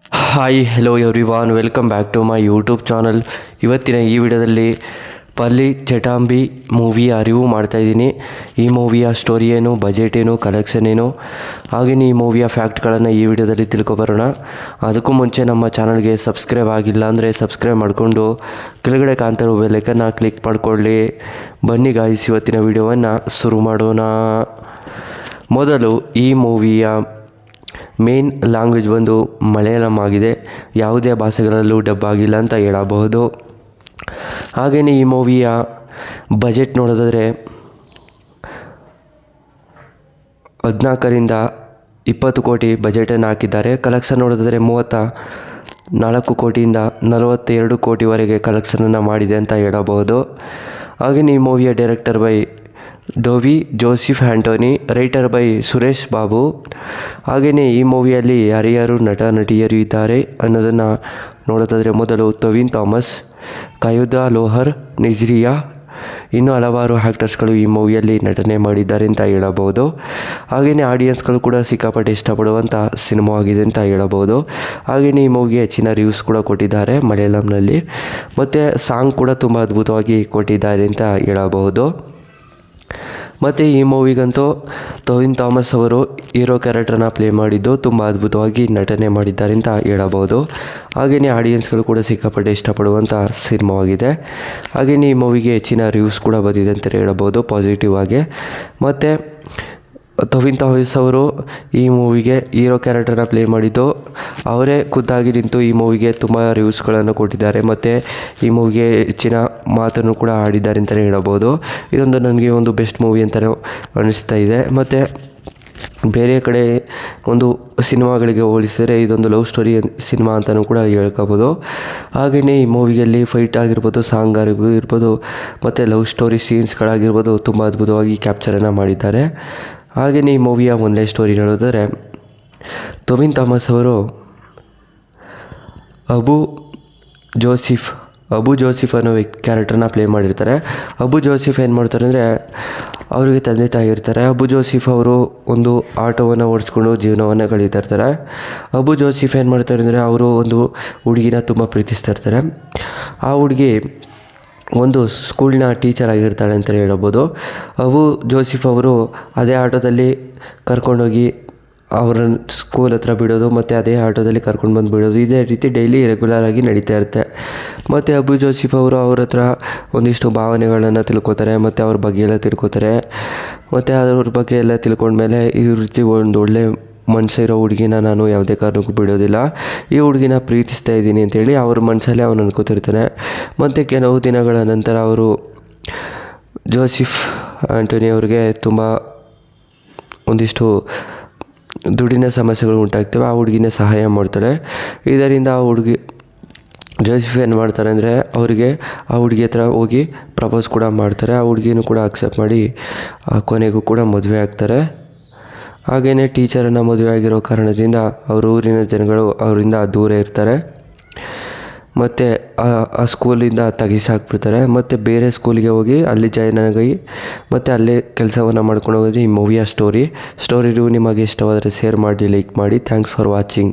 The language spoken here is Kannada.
Hi hello everyone, welcome back to my YouTube channel. ಇವತ್ತಿನ ಈ ವಿಡಿಯೋದಲ್ಲಿ ಪಲ್ಲಿ ಚಟಾಂಬಿ ಮೂವಿಯ ರಿವ್ಯೂ ಮಾಡ್ತಾಯಿದ್ದೀನಿ. ಈ ಮೂವಿಯ ಸ್ಟೋರಿ ಏನು, ಬಜೆಟ್ ಏನು, ಕಲೆಕ್ಷನ್ ಏನು, ಹಾಗೆಯೇ ಈ ಮೂವಿಯ ಫ್ಯಾಕ್ಟ್ಗಳನ್ನು ಈ ವಿಡಿಯೋದಲ್ಲಿ ತಿಳ್ಕೊಬರೋಣ. ಅದಕ್ಕೂ ಮುಂಚೆ ನಮ್ಮ ಚಾನಲ್ಗೆ ಸಬ್ಸ್ಕ್ರೈಬ್ ಆಗಿಲ್ಲ ಅಂದರೆ ಸಬ್ಸ್ಕ್ರೈಬ್ ಮಾಡಿಕೊಂಡು ಕೆಳಗಡೆ ಕಾಣ್ತಿರೋ ಬೆಲ್ಲೈಕನ್ನ ಕ್ಲಿಕ್ ಮಾಡಿಕೊಳ್ಳಿ. ಬನ್ನಿ ಗಾಯ್ಸ್, ಇವತ್ತಿನ ವಿಡಿಯೋವನ್ನು ಶುರು ಮಾಡೋಣ. ಮೊದಲು ಈ ಮೂವಿಯ ಮೇನ್ ಲ್ಯಾಂಗ್ವೇಜ್ ಬಂದು ಮಲಯಾಳಂ ಆಗಿದೆ. ಯಾವುದೇ ಭಾಷೆಗಳಲ್ಲೂ ಡಬ್ ಆಗಿಲ್ಲ ಅಂತ ಹೇಳಬಹುದು. ಹಾಗೆಯೇ ಈ ಮೂವಿಯ ಬಜೆಟ್ ನೋಡೋದಾದರೆ 14ರಿಂದ 20 ಕೋಟಿ ಬಜೆಟನ್ನು ಹಾಕಿದ್ದಾರೆ. ಕಲೆಕ್ಷನ್ ನೋಡೋದಾದರೆ 34 ಕೋಟಿಯಿಂದ 42 ಕೋಟಿವರೆಗೆ ಕಲೆಕ್ಷನನ್ನು ಮಾಡಿದೆ ಅಂತ ಹೇಳಬಹುದು. ಹಾಗೆಯೇ ಈ ಮೂವಿಯ director by Dovi Joseph Antony, writer by Suresh Babu. ಹಾಗೆಯೇ ಈ ಮೂವಿಯಲ್ಲಿ ಯಾರ್ಯಾರು ನಟ ನಟಿಯರು ಇದ್ದಾರೆ ಅನ್ನೋದನ್ನು ನೋಡೋದಾದರೆ ಮೊದಲು ಟೊವಿನ್ ಥಾಮಸ್, ಕಾಯುದಾ ಲೋಹರ್, ನಿಜ್ರಿಯಾ, ಇನ್ನೂ ಹಲವಾರು ಆ್ಯಕ್ಟರ್ಸ್ಗಳು ಈ ಮೂವಿಯಲ್ಲಿ ನಟನೆ ಮಾಡಿದ್ದಾರೆ ಅಂತ ಹೇಳಬಹುದು. ಹಾಗೆಯೇ ಆಡಿಯನ್ಸ್ಗಳು ಕೂಡ ಸಿಕ್ಕಾಪಟ್ಟೆ ಇಷ್ಟಪಡುವಂಥ ಸಿನಿಮಾ ಆಗಿದೆ ಅಂತ ಹೇಳಬಹುದು. ಹಾಗೆಯೇ ಈ ಮೂವಿಗೆ ಹೆಚ್ಚಿನ ರಿವ್ಯೂಸ್ ಕೂಡ ಕೊಟ್ಟಿದ್ದಾರೆ ಮಲಯಾಳಂನಲ್ಲಿ, ಮತ್ತು ಸಾಂಗ್ ಕೂಡ ತುಂಬ ಅದ್ಭುತವಾಗಿ ಕೊಟ್ಟಿದ್ದಾರೆ ಅಂತ ಹೇಳಬಹುದು. ಮತ್ತು ಈ ಮೂವಿಗಂತೂ ಟೊವಿನ್ ಥಾಮಸ್ ಅವರು ಹೀರೋ ಕ್ಯಾರೆಕ್ಟರ್ನ ಪ್ಲೇ ಮಾಡಿದ್ದು ತುಂಬ ಅದ್ಭುತವಾಗಿ ನಟನೆ ಮಾಡಿದ್ದಾರೆ ಅಂತ ಹೇಳಬಹುದು. ಹಾಗೆಯೇ ಆಡಿಯನ್ಸ್ಗಳು ಕೂಡ ಸಿಕ್ಕಾಪಟ್ಟೆ ಇಷ್ಟಪಡುವಂಥ ಸಿನಿಮಾವಾಗಿದೆ. ಹಾಗೆಯೇ ಈ ಮೂವಿಗೆ ಹೆಚ್ಚಿನ ರಿವ್ಯೂಸ್ ಕೂಡ ಬಂದಿದೆ ಅಂತ ಹೇಳಬಹುದು ಪಾಸಿಟಿವ್ ಆಗಿ. ಮತ್ತು ಟೊವಿನ್ ಥಾಮಸ್ ಅವರು ಈ ಮೂವಿಗೆ ಹೀರೋ ಕ್ಯಾರೆಕ್ಟರ್ನ ಪ್ಲೇ ಮಾಡಿದ್ದು ಅವರೇ ಖುದ್ದಾಗಿ ನಿಂತು ಈ ಮೂವಿಗೆ ತುಂಬ ರಿವ್ಯೂಸ್ಗಳನ್ನು ಕೊಟ್ಟಿದ್ದಾರೆ, ಮತ್ತು ಈ ಮೂವಿಗೆ ಹೆಚ್ಚಿನ ಮಾತನ್ನು ಕೂಡ ಆಡಿದ್ದಾರೆ ಅಂತಲೇ ಹೇಳಬಹುದು. ಇದೊಂದು ನನಗೆ ಒಂದು ಬೆಸ್ಟ್ ಮೂವಿ ಅಂತಲೇ ಅನ್ನಿಸ್ತಾ ಇದೆ. ಮತ್ತು ಬೇರೆ ಕಡೆ ಒಂದು ಸಿನಿಮಾಗಳಿಗೆ ಹೋಲಿಸಿದರೆ ಇದೊಂದು ಲವ್ ಸ್ಟೋರಿ ಸಿನಿಮಾ ಅಂತಲೂ ಕೂಡ ಹೇಳ್ಕೋಬೋದು. ಹಾಗೆಯೇ ಈ ಮೂವಿಯಲ್ಲಿ ಫೈಟ್ ಆಗಿರ್ಬೋದು, ಸಾಂಗ್ ಆಗಿರ್ಬೋದು, ಮತ್ತು ಲವ್ ಸ್ಟೋರಿ ಸೀನ್ಸ್ಗಳಾಗಿರ್ಬೋದು ತುಂಬ ಅದ್ಭುತವಾಗಿ ಕ್ಯಾಪ್ಚರನ್ನು ಮಾಡಿದ್ದಾರೆ. ಹಾಗೆಯೇ ಈ ಮೂವಿಯ ಒಂದೇ ಸ್ಟೋರಿ ಹೇಳೋದಾದರೆ ಟೊವಿನ್ ಥಾಮಸ್ ಅವರು ಅಬು ಜೋಸೆಫ್ ಅನ್ನೋ ಕ್ಯಾರೆಕ್ಟರ್ನ ಪ್ಲೇ ಮಾಡಿರ್ತಾರೆ. ಅಬು ಜೋಸೆಫ್ ಏನು ಮಾಡ್ತಾರೆ ಅಂದರೆ ಅವರಿಗೆ ತಂದೆ ತಾಯಿ ಇರ್ತಾರೆ. ಅಬು ಜೋಸೆಫ್ ಅವರು ಒಂದು ಆಟೋವನ್ನು ಓಡಿಸ್ಕೊಂಡು ಜೀವನವನ್ನು ಕಳೀತಾ ಇರ್ತಾರೆ. ಅಬು ಜೋಸೆಫ್ ಏನು ಮಾಡ್ತಾರೆ ಅಂದರೆ ಅವರು ಒಂದು ಹುಡುಗಿನ ತುಂಬ ಪ್ರೀತಿಸ್ತಾ ಇರ್ತಾರೆ. ಆ ಹುಡುಗಿ ಒಂದು ಸ್ಕೂಲ್ನ ಟೀಚರ್ ಆಗಿರ್ತಾಳೆ ಅಂತಲೇ ಹೇಳ್ಬೋದು. ಅಬು ಜೋಸೆಫ್ ಅವರು ಅದೇ ಆಟೋದಲ್ಲಿ ಕರ್ಕೊಂಡೋಗಿ ಅವ್ರನ್ನ ಸ್ಕೂಲ್ ಹತ್ರ ಬಿಡೋದು, ಮತ್ತು ಅದೇ ಆಟೋದಲ್ಲಿ ಕರ್ಕೊಂಡು ಬಂದು ಬಿಡೋದು, ಇದೇ ರೀತಿ ಡೈಲಿ ರೆಗ್ಯುಲರಾಗಿ ನಡೀತಾ ಇರುತ್ತೆ. ಮತ್ತು ಅಬು ಜೋಸೆಫ್ ಅವರು ಅವ್ರ ಹತ್ರ ಒಂದಿಷ್ಟು ಭಾವನೆಗಳನ್ನು ತಿಳ್ಕೊತಾರೆ, ಮತ್ತು ಅವ್ರ ಬಗ್ಗೆ ಎಲ್ಲ ತಿಳ್ಕೊತಾರೆ. ಮತ್ತು ಅವ್ರ ಬಗ್ಗೆ ಎಲ್ಲ ತಿಳ್ಕೊಂಡ್ಮೇಲೆ ಈ ರೀತಿ ಒಂದು ಒಳ್ಳೆ ಮನಸ್ಸಿರೋ ಹುಡುಗಿನ ನಾನು ಯಾವುದೇ ಕಾರಣಕ್ಕೂ ಬಿಡೋದಿಲ್ಲ, ಈ ಹುಡುಗಿನ ಪ್ರೀತಿಸ್ತಾ ಇದ್ದೀನಿ ಅಂತೇಳಿ ಅವ್ರ ಮನಸ್ಸಲ್ಲೇ ಅವನು ಅನ್ಕೋತಿರ್ತಾನೆ. ಮತ್ತು ಕೆಲವು ದಿನಗಳ ನಂತರ ಅವರು ಜೋಸೆಫ್ ಆ್ಯಂಟೋನಿ ಅವ್ರಿಗೆ ತುಂಬ ಒಂದಿಷ್ಟು ದುಡ್ಡಿನ ಸಮಸ್ಯೆಗಳು ಉಂಟಾಗ್ತವೆ. ಆ ಹುಡುಗಿನ ಸಹಾಯ ಮಾಡ್ತಾಳೆ. ಇದರಿಂದ ಆ ಹುಡುಗಿ ಜೋಸೆಫ್ ಏನು ಮಾಡ್ತಾರೆ ಅಂದರೆ ಆ ಹುಡುಗಿ ಹತ್ರ ಹೋಗಿ ಪ್ರಪೋಸ್ ಕೂಡ ಮಾಡ್ತಾರೆ. ಆ ಹುಡುಗಿನೂ ಕೂಡ ಅಕ್ಸೆಪ್ಟ್ ಮಾಡಿ ಕೊನೆಗೂ ಕೂಡ ಮದುವೆ ಆಗ್ತಾರೆ. ಹಾಗೆಯೇ ಟೀಚರನ್ನು ಮದುವೆ ಆಗಿರೋ ಕಾರಣದಿಂದ ಅವ್ರ ಊರಿನ ಜನಗಳು ಅವರಿಂದ ದೂರ ಇರ್ತಾರೆ, ಮತ್ತು ಆ ಸ್ಕೂಲಿಂದ ತೆಗಿಸಾಕ್ಬಿಡ್ತಾರೆ. ಮತ್ತು ಬೇರೆ ಸ್ಕೂಲಿಗೆ ಹೋಗಿ ಅಲ್ಲಿ ಜಾಯ್ನ್ ಆಗಿ ಮತ್ತು ಅಲ್ಲೇ ಕೆಲಸವನ್ನು ಮಾಡ್ಕೊಂಡು ಹೋಗೋದು ಈ ಮೂವಿಯ ಸ್ಟೋರಿ ರಿವ್ಯೂ. ನಿಮಗೆ ಇಷ್ಟವಾದರೆ ಶೇರ್ ಮಾಡಿ, ಲೈಕ್ ಮಾಡಿ. Thanks for watching.